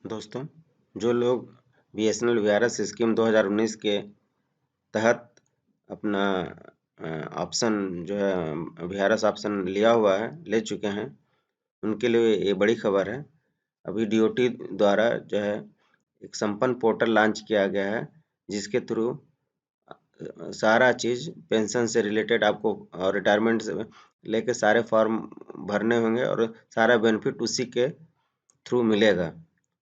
दोस्तों, जो लोग बीएसएनएल वीआरएस स्कीम 2019 के तहत अपना ऑप्शन जो है वीआरएस ऑप्शन लिया हुआ है, ले चुके हैं, उनके लिए ये बड़ी खबर है। अभी डीओटी द्वारा जो है एक संपन्न पोर्टल लॉन्च किया गया है, जिसके थ्रू सारा चीज़ पेंशन से रिलेटेड आपको और रिटायरमेंट से लेके सारे फॉर्म भरने होंगे और सारा बेनिफिट उसी के थ्रू मिलेगा।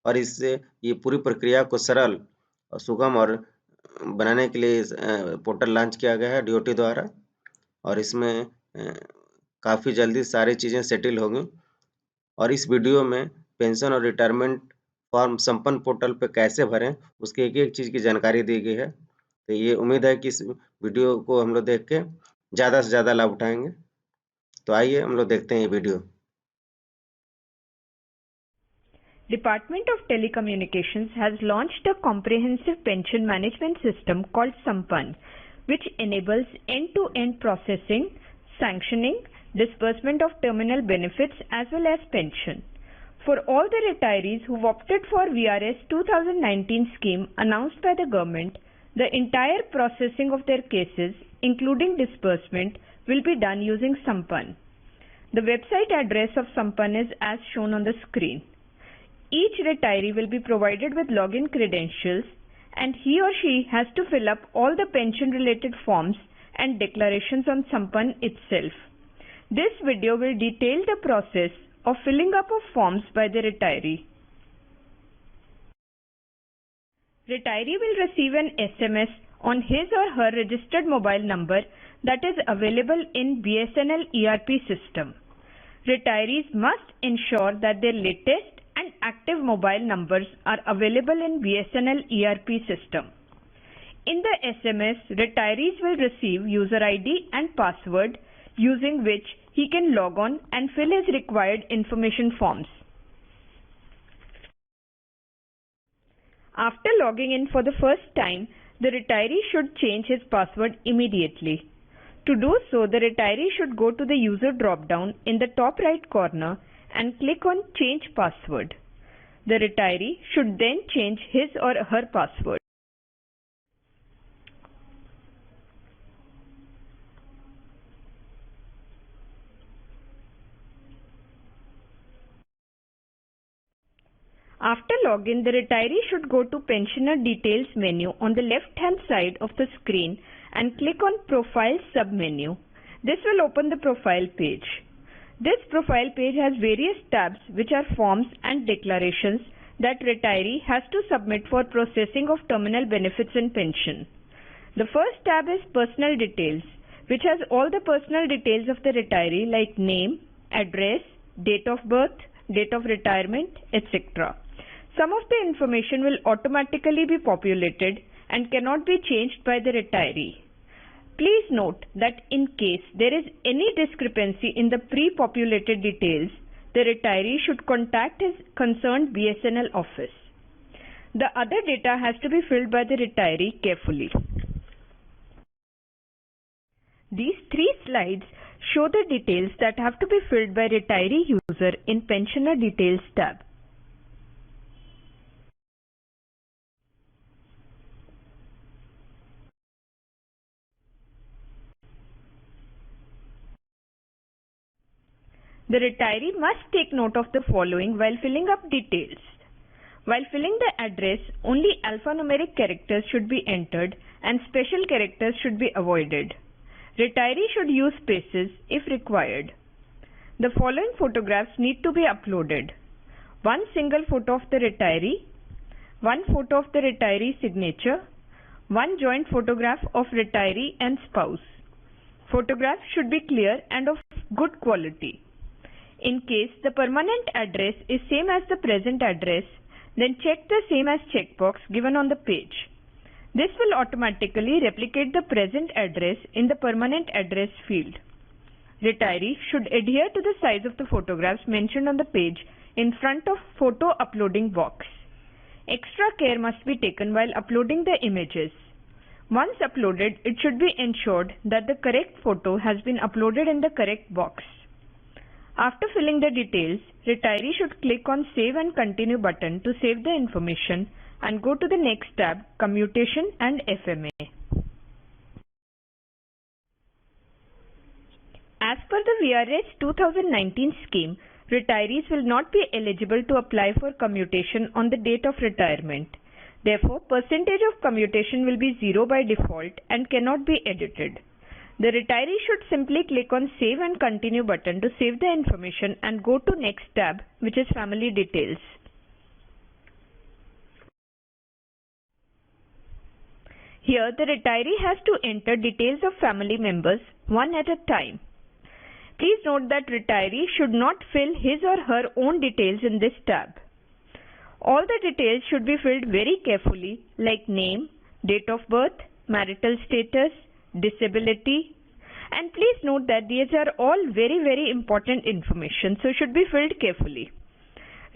और इससे ये पूरी प्रक्रिया को सरल और सुगम और बनाने के लिए पोर्टल लॉन्च किया गया है डीओटी द्वारा। और इसमें काफ़ी जल्दी सारी चीज़ें सेटल होंगी। और इस वीडियो में पेंशन और रिटायरमेंट फॉर्म संपन्न पोर्टल पे कैसे भरें, उसकी एक-एक चीज़ की जानकारी दी गई है। तो ये उम्मीद है कि इस वीडियो को हम लोग देख के ज़्यादा से ज़्यादा लाभ उठाएंगे। तो आइए हम लोग देखते हैं ये video. Department of Telecommunications has launched a comprehensive pension management system called Sampann, which enables end-to-end processing, sanctioning, disbursement of terminal benefits as well as pension. For all the retirees who've opted for VRS 2019 scheme announced by the government, the entire processing of their cases, including disbursement, will be done using Sampann. The website address of Sampann is as shown on the screen. Each retiree will be provided with login credentials and he or she has to fill up all the pension related forms and declarations on Sampann itself. This video will detail the process of filling up of forms by the retiree. Retiree will receive an SMS on his or her registered mobile number that is available in Bsnl ERP system. Retirees must ensure that their latest and active mobile numbers are available in Bsnl ERP system. In the SMS, retirees will receive user ID and password using which he can log on and fill his required information forms. After logging in for the first time, the retiree should change his password immediately. To do so, the retiree should go to the user drop-down in the top right corner and click on Change Password. The retiree should then change his or her password. After login, the retiree should go to Pensioner Details menu on the left-hand side of the screen and click on Profile sub-menu. This will open the profile page. This profile page has various tabs which are forms and declarations that retiree has to submit for processing of terminal benefits and pension. The first tab is Personal Details, which has all the personal details of the retiree like name, address, date of birth, date of retirement, etc. Some of the information will automatically be populated and cannot be changed by the retiree. Please note that in case there is any discrepancy in the pre-populated details, the retiree should contact his concerned BSNL office. The other data has to be filled by the retiree carefully. These 3 slides show the details that have to be filled by retiree user in Pensioner Details tab. The retiree must take note of the following while filling up details. While filling the address, only alphanumeric characters should be entered and special characters should be avoided. Retiree should use spaces if required. The following photographs need to be uploaded. One single photo of the retiree, one photo of the retiree signature, one joint photograph of retiree and spouse. Photographs should be clear and of good quality. In case the permanent address is same as the present address, then check the same as checkbox given on the page. This will automatically replicate the present address in the permanent address field. Retiree should adhere to the size of the photographs mentioned on the page in front of photo uploading box. Extra care must be taken while uploading the images. Once uploaded, it should be ensured that the correct photo has been uploaded in the correct box. After filling the details, retiree should click on Save and Continue button to save the information and go to the next tab, Commutation and FMA. As per the VRS 2019 scheme, retirees will not be eligible to apply for commutation on the date of retirement. Therefore, percentage of commutation will be 0 by default and cannot be edited. The retiree should simply click on Save and Continue button to save the information and go to Next tab, which is Family Details. Here, the retiree has to enter details of family members one at a time. Please note that retiree should not fill his or her own details in this tab. All the details should be filled very carefully, like name, date of birth, marital status, disability, and please note that these are all very important information, so should be filled carefully.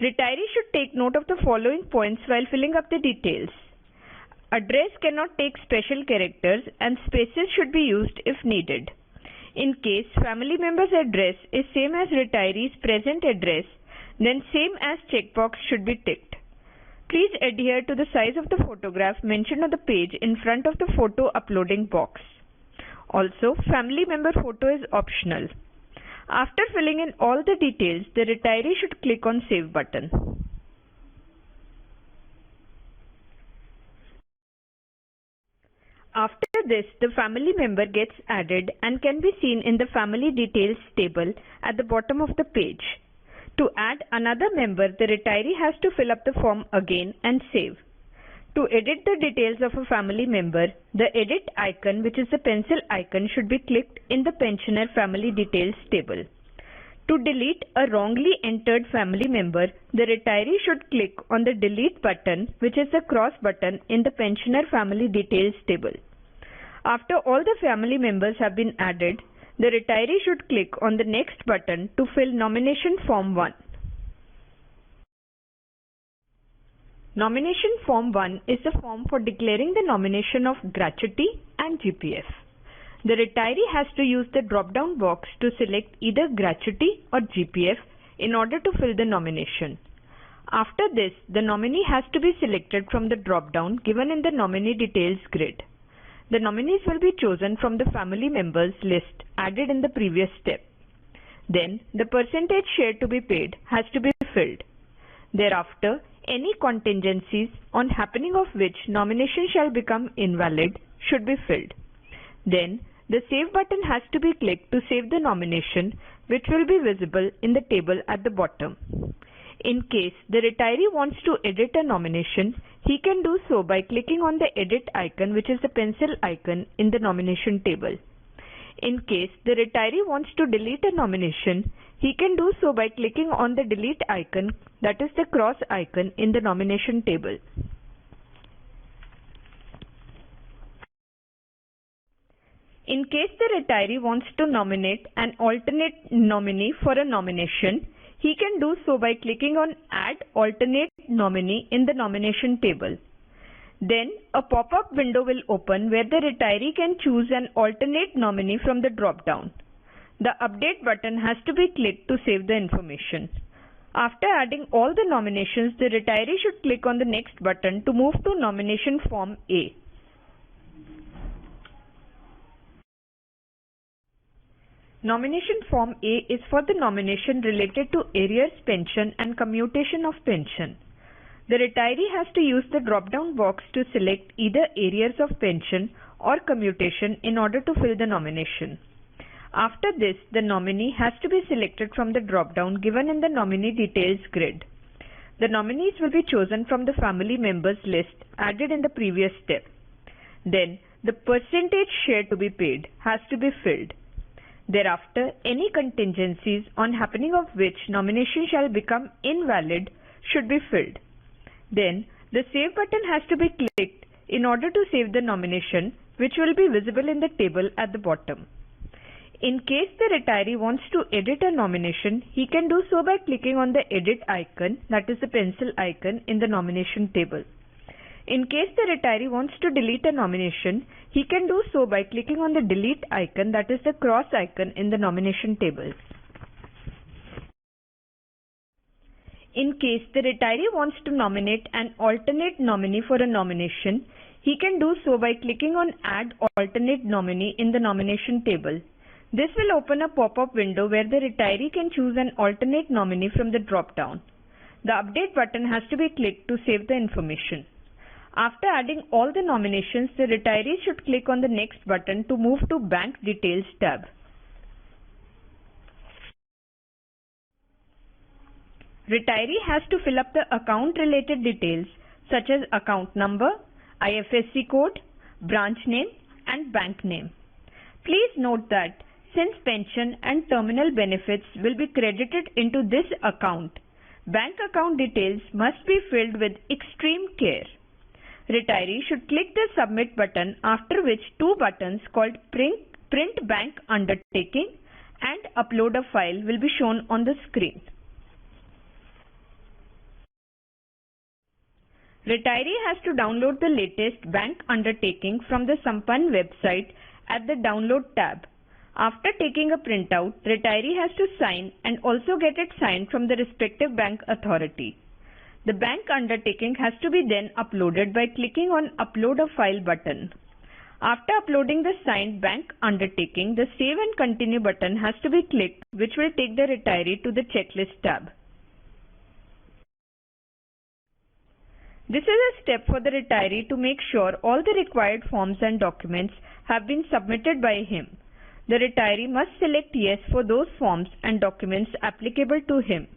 Retiree should take note of the following points while filling up the details. Address cannot take special characters and spaces should be used if needed. In case family member's address is same as retiree's present address, then same as checkbox should be ticked. Please adhere to the size of the photograph mentioned on the page in front of the photo uploading box. Also, family member photo is optional. After filling in all the details, the retiree should click on Save button. After this, the family member gets added and can be seen in the Family Details table at the bottom of the page. To add another member, the retiree has to fill up the form again and save. To edit the details of a family member, the Edit icon, which is the pencil icon, should be clicked in the Pensioner Family Details table. To delete a wrongly entered family member, the retiree should click on the Delete button, which is the cross button in the Pensioner Family Details table. After all the family members have been added, the retiree should click on the Next button to fill Nomination Form 1. Nomination Form 1 is the form for declaring the nomination of gratuity and GPF. The retiree has to use the drop-down box to select either gratuity or GPF in order to fill the nomination. After this, the nominee has to be selected from the drop-down given in the Nominee Details grid. The nominees will be chosen from the family members list added in the previous step. Then, the percentage share to be paid has to be filled. Thereafter, any contingencies on happening of which nomination shall become invalid should be filled. Then, the Save button has to be clicked to save the nomination, which will be visible in the table at the bottom. In case the retiree wants to edit a nomination, he can do so by clicking on the Edit icon, which is the pencil icon in the nomination table. In case the retiree wants to delete a nomination, he can do so by clicking on the Delete icon, that is the cross icon in the nomination table. In case the retiree wants to nominate an alternate nominee for a nomination, he can do so by clicking on Add Alternate Nominee in the nomination table. Then, a pop-up window will open where the retiree can choose an alternate nominee from the drop-down. The Update button has to be clicked to save the information. After adding all the nominations, the retiree should click on the Next button to move to Nomination Form A. Nomination Form A is for the nomination related to arrears pension and commutation of pension. The retiree has to use the drop-down box to select either arrears of pension or commutation in order to fill the nomination. After this, the nominee has to be selected from the drop-down given in the Nominee Details grid. The nominees will be chosen from the family members list added in the previous step. Then, the percentage share to be paid has to be filled. Thereafter, any contingencies on happening of which nomination shall become invalid should be filled. Then, the Save button has to be clicked in order to save the nomination, which will be visible in the table at the bottom. In case the retiree wants to edit a nomination, he can do so by clicking on the Edit icon, that is the pencil icon in the nomination table. In case the retiree wants to delete a nomination, he can do so by clicking on the Delete icon, that is the cross icon in the nomination table. In case the retiree wants to nominate an alternate nominee for a nomination, he can do so by clicking on Add Alternate Nominee in the nomination table. This will open a pop-up window where the retiree can choose an alternate nominee from the drop-down. The Update button has to be clicked to save the information. After adding all the nominations, the retiree should click on the Next button to move to Bank Details tab. Retiree has to fill up the account-related details such as account number, IFSC code, branch name, and bank name. Please note that since pension and terminal benefits will be credited into this account, bank account details must be filled with extreme care. Retiree should click the Submit button, after which two buttons called Print Bank Undertaking and Upload a File will be shown on the screen. Retiree has to download the latest bank undertaking from the Sampann website at the Download tab. After taking a printout, retiree has to sign and also get it signed from the respective bank authority. The bank undertaking has to be then uploaded by clicking on Upload a File button. After uploading the signed bank undertaking, the Save and Continue button has to be clicked, which will take the retiree to the Checklist tab. This is a step for the retiree to make sure all the required forms and documents have been submitted by him. The retiree must select Yes for those forms and documents applicable to him.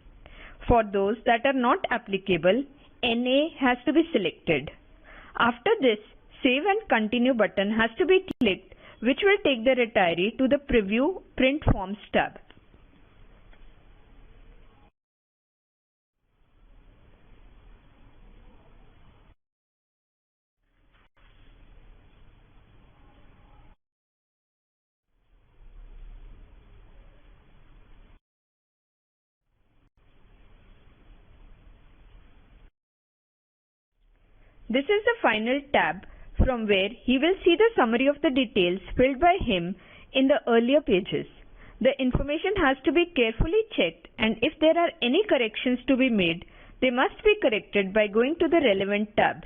For those that are not applicable, NA has to be selected. After this, Save and Continue button has to be clicked, which will take the retiree to the Preview Print Forms tab. This is the final tab from where he will see the summary of the details filled by him in the earlier pages. The information has to be carefully checked, and if there are any corrections to be made, they must be corrected by going to the relevant tab.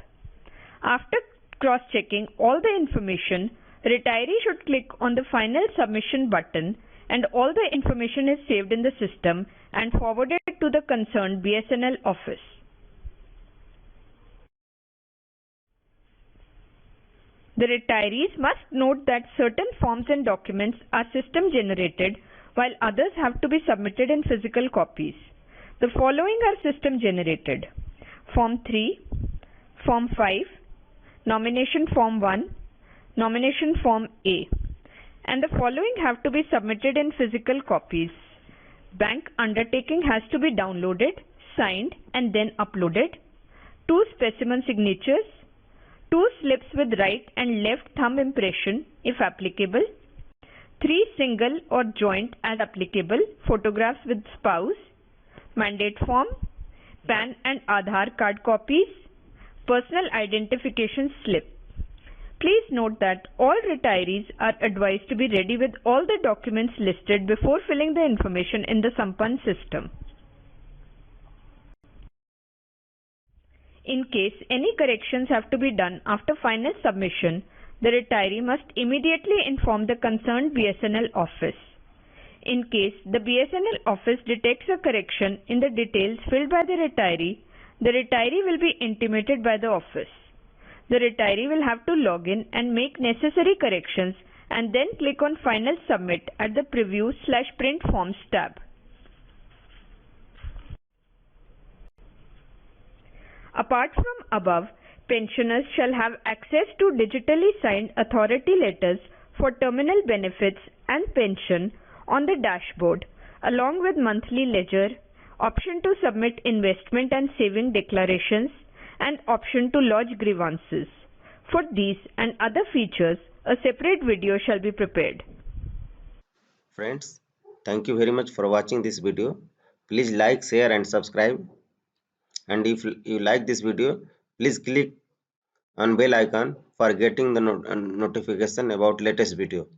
After cross-checking all the information, retiree should click on the Final Submission button, and all the information is saved in the system and forwarded to the concerned Bsnl office. The retirees must note that certain forms and documents are system generated while others have to be submitted in physical copies. The following are system generated: Form 3, Form 5, Nomination Form 1, Nomination Form A. And the following have to be submitted in physical copies. Bank undertaking has to be downloaded, signed and then uploaded. 2 specimen signatures. 2 slips with right and left thumb impression if applicable, 3 single or joint as applicable photographs with spouse, mandate form, PAN and Aadhaar card copies, personal identification slip. Please note that all retirees are advised to be ready with all the documents listed before filling the information in the Sampann system. In case any corrections have to be done after final submission, the retiree must immediately inform the concerned Bsnl office. In case the Bsnl office detects a correction in the details filled by the retiree will be intimated by the office. The retiree will have to log in and make necessary corrections and then click on Final Submit at the Preview/Print Forms tab. Apart from above, pensioners shall have access to digitally signed authority letters for terminal benefits and pension on the dashboard, along with monthly ledger, option to submit investment and saving declarations, and option to lodge grievances. For these and other features, a separate video shall be prepared. Friends, thank you very much for watching this video. Please like, share and subscribe. And if you like this video, please click on bell icon for getting the notification about latest video.